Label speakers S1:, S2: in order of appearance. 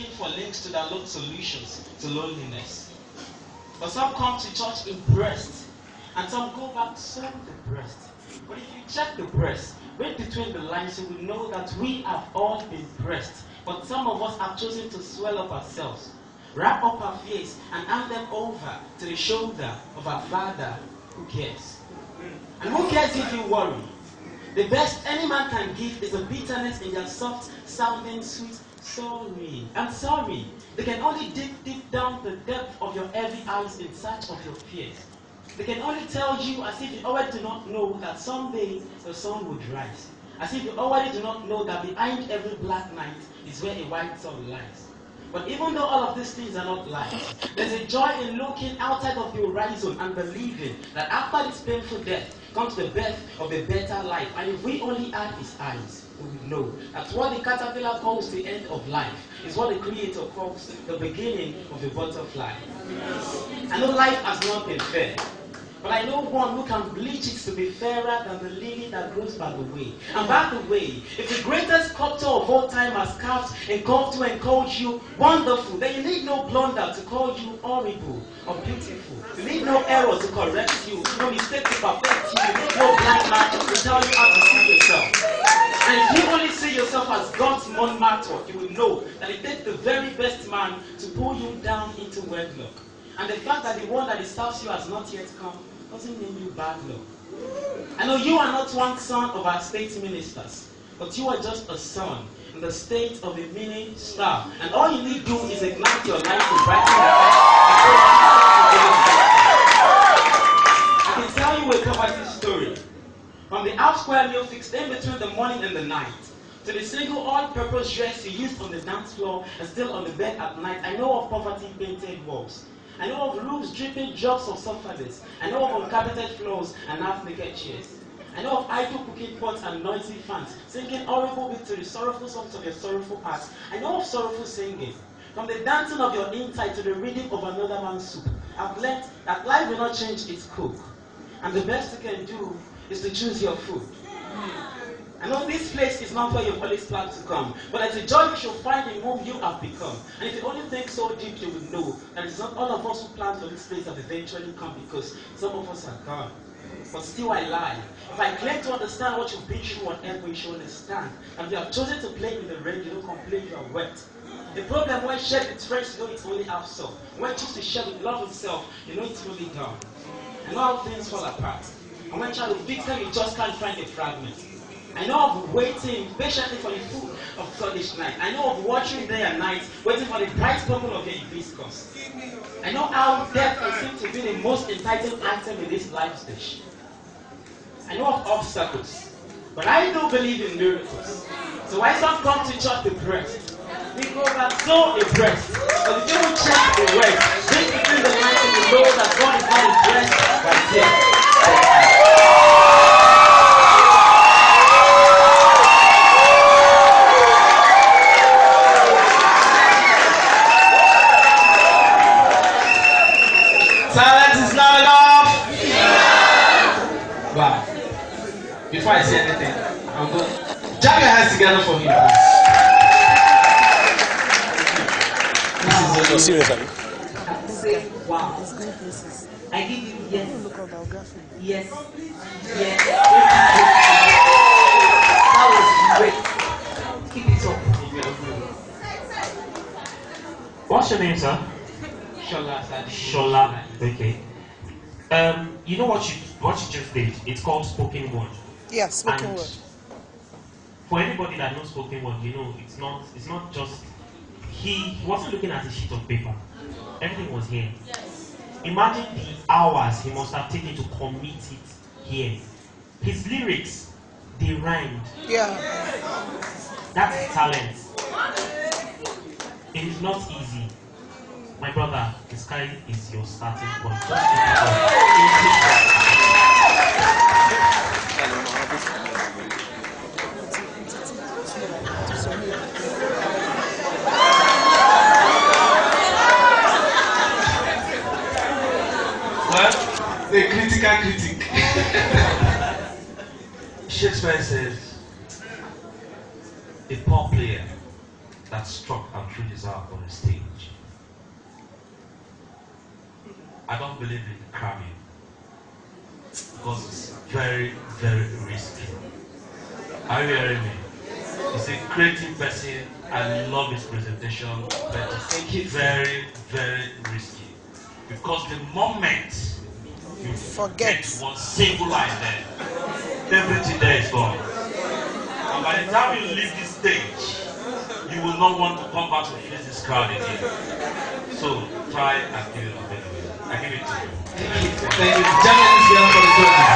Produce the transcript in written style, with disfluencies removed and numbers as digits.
S1: looking for links to download solutions to loneliness. But some come to church impressed, and some go back so depressed. But if you check the press, read between the lines, you will know that we have all been pressed. But some of us have chosen to swell up ourselves, wrap up our fears, and hand them over to the shoulder of our Father who cares. And who cares if you worry? The best any man can give is a bitterness in their soft sounding sweet sorry. I'm sorry. They can only dig deep down the depth of your heavy eyes in search of your fears. They can only tell you as if you already do not know that someday the sun would rise. As if you already do not know that behind every black night is where a white sun lies. But even though all of these things are not lies, there's a joy in looking outside of the horizon and believing that after this painful death comes the birth of a better life. And if we only had his eyes, we would know that what the caterpillar calls the end of life is what the Creator calls the beginning of the butterfly. I know life has not been fair, but I know one who can bleach it to be fairer than the lily that grows by the way. And by the way, if the greatest sculptor of all time has carved and carved you and called you wonderful, then you need no blunder to call you horrible or beautiful. You need no error to correct you, no mistake to perfect you. You need no blind man to tell you how to see yourself. And if you only see yourself as God's Montmartre, you will know that it takes the very best man to pull you down into wedlock. And the fact that the one that serves you has not yet come doesn't mean you bad luck. I know you are not one son of our state ministers, but you are just a son in the state of a mini star. And all you need to do is ignite your life to brighten your life. I can tell you a poverty story. From the half square meal fixed in between the morning and the night, to the single all-purpose dress you used on the dance floor and still on the bed at night, I know of poverty-painted walls. I know of roofs dripping drops of sufferers. I know of uncarpeted floors and half-naked chairs. I know of idle cooking pots and noisy fans, singing horrible bits to the sorrowful songs of your sorrowful hearts. I know of sorrowful singing. From the dancing of your inside to the reading of another man's soup, I've learned that life will not change its cook. And the best you can do is to choose your food. I know this place is not where you've always planned to come, but it's a joy you should find in whom you have become. And if you only think so deep, you will know that it's not all of us who planned for this place have eventually come, because some of us are gone. But still I lie. If I claim to understand what you've been through on earth, you should understand. And if you have chosen to play in the rain, you don't complain you are wet. The problem when shared with friends, you know it's only half so. When you choose to share with love itself, you know it's fully done. I know how things fall apart. And when you try to fix them, you just can't find a fragment. I know of waiting patiently for the food of Scottish night. I know of watching day and night, waiting for the bright bubble of your hibiscus. I know how death can seem to be the most entitled item in this life's dish. I know of obstacles, but I do believe in miracles. So when some come to church depressed, we go back so impressed. But if you will check the word, read between the lines and you know that God is not impressed by death.
S2: Silence is not enough. Yeah. Wow. Before I say anything, I'll go. Jab your hands together for me, please. This is
S3: serious, are you?
S4: I have to say, wow. I give you yes. Yes. Yes. That was great. Keep it up.
S3: What's your name, sir?
S1: Shola.
S3: Shola. Okay. You know what you just did? It's called spoken word.
S5: Yeah, spoken
S3: And
S5: word.
S3: for anybody that knows spoken word, you know it's not just he wasn't looking at a sheet of paper. Everything was here. Imagine the hours he must have taken to commit it here. His lyrics, they rhymed.
S5: Yeah.
S3: That's talent. It is not easy. My brother, the sky is your starting point. Just
S2: Well, the critical critic. Shakespeare says, a poor player that struck out
S5: truth is out on the stage. I don't believe in cramming because it's very, very risky. Are you hearing me? He's a creative person. I love his presentation, but it's very, very risky. Because the moment you forget one single line there, everything there is gone. And by the time you leave this stage, you will not want to come back to face this crowd again. So try and give it up anyway. I give it to you.
S2: Thank you. Thank you.